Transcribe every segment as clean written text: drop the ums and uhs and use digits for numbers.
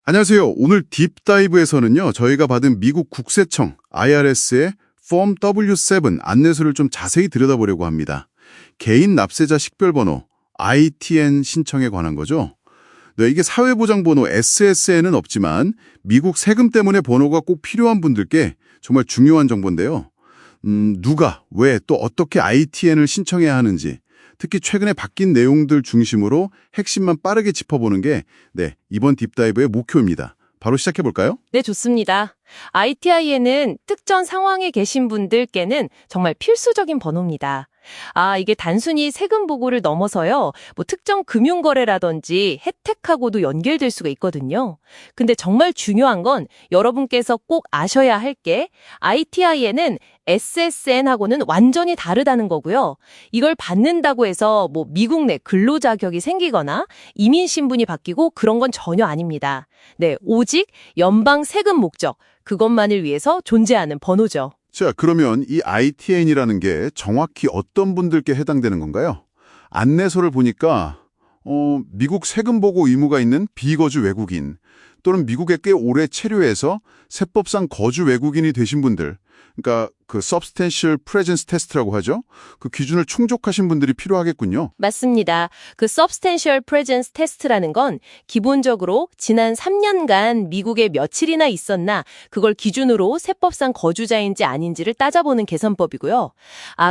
안녕하세요. 오늘 딥다이브에서는요, 저희가 받은 미국 국세청 IRS의 Form W7 안내서를 좀 자세히 들여다보려고 합니다. 개인 납세자 식별번호 ITN 신청에 관한 거죠. 네, 이게 사회보장번호 SSN은 없지만 미국 세금 때문에 번호가 꼭 필요한 분들께 정말 중요한 정보인데요. 누가, 왜, 또 어떻게 ITN을 신청해야 하는지, 특히 최근에 바뀐 내용들 중심으로 핵심만 빠르게 짚어보는 게 이번 딥다이브의 목표입니다. 바로 시작해볼까요? 네, 좋습니다. ITIN은 특정 상황에 계신 분들께는 정말 필수적인 번호입니다. 이게 단순히 세금 보고를 넘어서요, 특정 금융거래라든지 혜택하고도 연결될 수가 있거든요. 근데 정말 중요한 건 여러분께서 꼭 아셔야 할 게 ITIN은 SSN하고는 완전히 다르다는 거고요. 이걸 받는다고 해서 미국 내 근로자격이 생기거나 이민 신분이 바뀌고 그런 건 전혀 아닙니다. 네, 오직 연방 세금 목적, 그것만을 위해서 존재하는 번호죠. 자, 그러면 이 ITN이라는 게 정확히 어떤 분들께 해당되는 건가요? 안내서를 보니까 미국 세금 보고 의무가 있는 비거주 외국인 또는 미국에 꽤 오래 체류해서 세법상 거주 외국인이 되신 분들, 그러니까 그 Substantial Presence Test라고 하죠. 그 기준을 충족하신 분들이 필요하겠군요. 맞습니다. 그 Substantial Presence Test라는 건 기본적으로 지난 3년간 미국에 며칠이나 있었나 그걸 기준으로 세법상 거주자인지 아닌지를 따져보는 계산법이고요.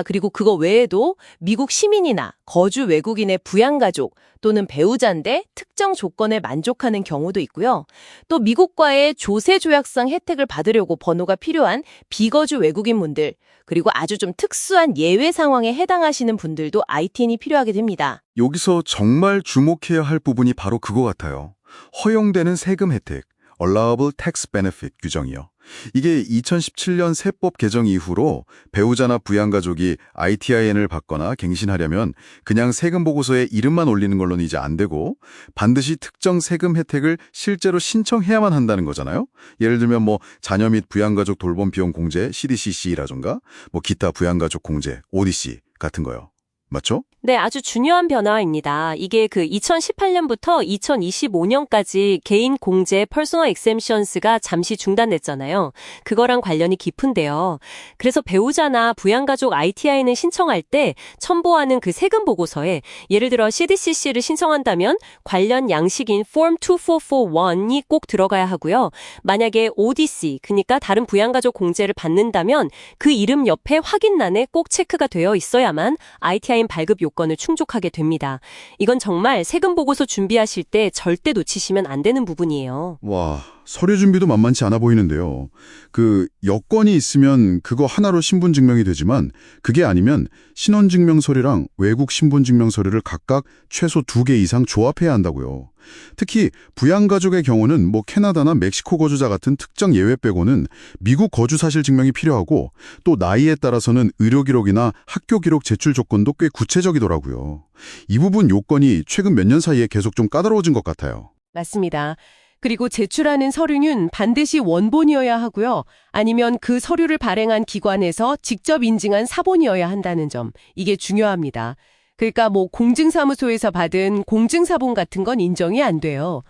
그리고 그거 외에도 미국 시민이나 거주 외국인의 부양가족 또는 배우자인데 특정 조건에 만족하는 경우도 있고요. 또 미국과의 조세조약상 혜택을 받으려고 번호가 필요한 비거주 외국인분들, 그리고 아주 좀 특수한 예외 상황에 해당하시는 분들도 ITN이 필요하게 됩니다. 여기서 정말 주목해야 할 부분이 바로 그거 같아요. 허용되는 세금 혜택, Allowable Tax Benefit 규정이요. 이게 2017년 세법 개정 이후로 배우자나 부양가족이 ITIN을 받거나 갱신하려면 그냥 세금 보고서에 이름만 올리는 걸로는 이제 안 되고 반드시 특정 세금 혜택을 실제로 신청해야만 한다는 거잖아요. 예를 들면 자녀 및 부양가족 돌봄 비용 공제 CDCC라던가 기타 부양가족 공제 ODC 같은 거요. 맞죠? 네, 아주 중요한 변화입니다. 이게 2018년부터 2025년까지 개인 공제 Personal Exemptions가 잠시 중단됐잖아요. 그거랑 관련이 깊은데요. 그래서 배우자나 부양가족 ITIN을 신청할 때 첨부하는 그 세금 보고서에 예를 들어 CDCC를 신청한다면 관련 양식인 Form 2441이 꼭 들어가야 하고요. 만약에 ODC, 그러니까 다른 부양가족 공제를 받는다면 그 이름 옆에 확인란에 꼭 체크가 되어 있어야만 ITIN 발급 요건을 충족하게 됩니다. 이건 정말 세금 보고서 준비하실 때 절대 놓치시면 안 되는 부분이에요. 와, 서류 준비도 만만치 않아 보이는데요. 그 여권이 있으면 그거 하나로 신분증명이 되지만 그게 아니면 신원증명서류랑 외국 신분증명서류를 각각 최소 2개 이상 조합해야 한다고요. 특히 부양가족의 경우는 캐나다나 멕시코 거주자 같은 특정 예외 빼고는 미국 거주 사실 증명이 필요하고 또 나이에 따라서는 의료기록이나 학교기록 제출 조건도 꽤 구체적이더라고요. 이 부분 요건이 최근 몇 년 사이에 계속 좀 까다로워진 것 같아요. 맞습니다. 그리고 제출하는 서류는 반드시 원본이어야 하고요. 아니면 그 서류를 발행한 기관에서 직접 인증한 사본이어야 한다는 점, 이게 중요합니다. 그러니까 공증사무소에서 받은 공증사본 같은 건 인정이 안 돼요.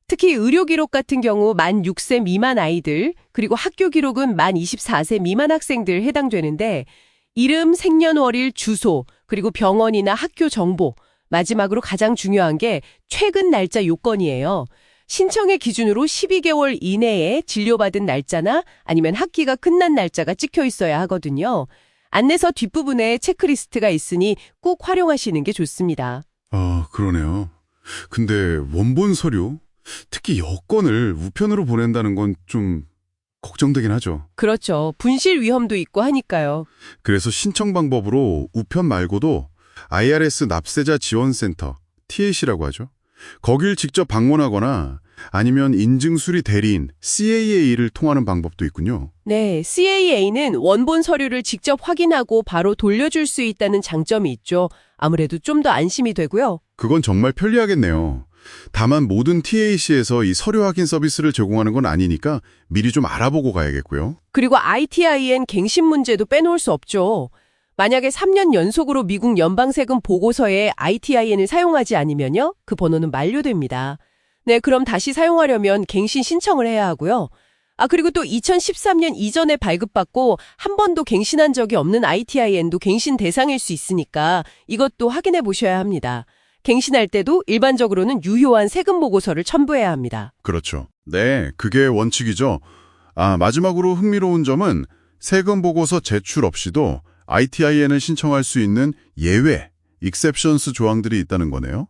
특히 의료기록 같은 경우 만 6세 미만 아이들, 그리고 학교기록은 만 24세 미만 학생들 해당되는데 이름, 생년월일, 주소, 그리고 병원이나 학교 정보, 마지막으로 가장 중요한 게 최근 날짜 요건이에요. 신청의 기준으로 12개월 이내에 진료받은 날짜나 아니면 학기가 끝난 날짜가 찍혀 있어야 하거든요. 안내서 뒷부분에 체크리스트가 있으니 꼭 활용하시는 게 좋습니다. 그러네요. 근데 원본 서류, 특히 여권을 우편으로 보낸다는 건 좀 걱정되긴 하죠. 그렇죠. 분실 위험도 있고 하니까요. 그래서 신청 방법으로 우편 말고도 IRS 납세자 지원센터, TAC라고 하죠. 거길 직접 방문하거나 아니면 인증수리 대리인, CAA를 통하는 방법도 있군요. 네, CAA는 원본 서류를 직접 확인하고 바로 돌려줄 수 있다는 장점이 있죠. 아무래도 좀 더 안심이 되고요. 그건 정말 편리하겠네요. 다만 모든 TAC에서 이 서류 확인 서비스를 제공하는 건 아니니까 미리 좀 알아보고 가야겠고요. 그리고 ITIN 갱신 문제도 빼놓을 수 없죠. 만약에 3년 연속으로 미국 연방세금 보고서에 ITIN을 사용하지 않으면요, 그 번호는 만료됩니다. 네, 그럼 다시 사용하려면 갱신 신청을 해야 하고요. 그리고 또 2013년 이전에 발급받고 한 번도 갱신한 적이 없는 ITIN도 갱신 대상일 수 있으니까 이것도 확인해 보셔야 합니다. 갱신할 때도 일반적으로는 유효한 세금 보고서를 첨부해야 합니다. 그렇죠. 네, 그게 원칙이죠. 마지막으로 흥미로운 점은 세금 보고서 제출 없이도 ITIN을 신청할 수 있는 예외, exceptions 조항들이 있다는 거네요.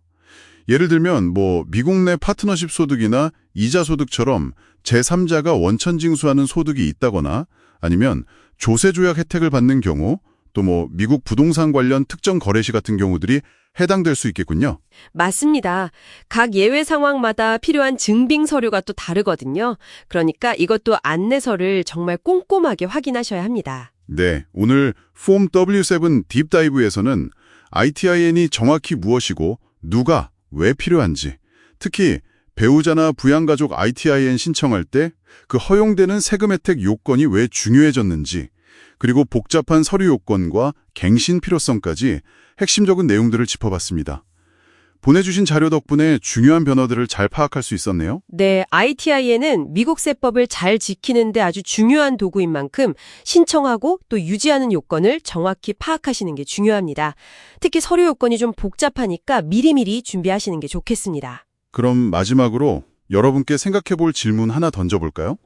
예를 들면 미국 내 파트너십 소득이나 이자 소득처럼 제3자가 원천 징수하는 소득이 있다거나 아니면 조세 조약 혜택을 받는 경우 또 미국 부동산 관련 특정 거래시 같은 경우들이 해당될 수 있겠군요. 맞습니다. 각 예외 상황마다 필요한 증빙 서류가 또 다르거든요. 그러니까 이것도 안내서를 정말 꼼꼼하게 확인하셔야 합니다. 네, 오늘 폼 W7 딥다이브에서는 ITIN이 정확히 무엇이고 누가 왜 필요한지, 특히 배우자나 부양가족 ITIN 신청할 때 그 허용되는 세금 혜택 요건이 왜 중요해졌는지, 그리고 복잡한 서류 요건과 갱신 필요성까지 핵심적인 내용들을 짚어봤습니다. 보내주신 자료 덕분에 중요한 변화들을 잘 파악할 수 있었네요. 네, ITIN은 미국 세법을 잘 지키는 데 아주 중요한 도구인 만큼 신청하고 또 유지하는 요건을 정확히 파악하시는 게 중요합니다. 특히 서류 요건이 좀 복잡하니까 미리미리 준비하시는 게 좋겠습니다. 그럼 마지막으로 여러분께 생각해볼 질문 하나 던져볼까요?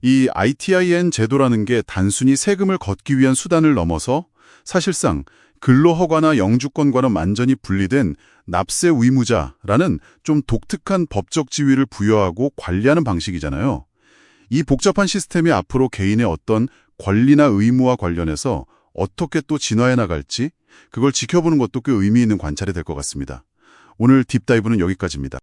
이 ITIN 제도라는 게 단순히 세금을 걷기 위한 수단을 넘어서 사실상 근로허가나 영주권과는 완전히 분리된 납세 의무자라는 좀 독특한 법적 지위를 부여하고 관리하는 방식이잖아요. 이 복잡한 시스템이 앞으로 개인의 어떤 권리나 의무와 관련해서 어떻게 또 진화해 나갈지 그걸 지켜보는 것도 꽤 의미 있는 관찰이 될 것 같습니다. 오늘 딥다이브는 여기까지입니다.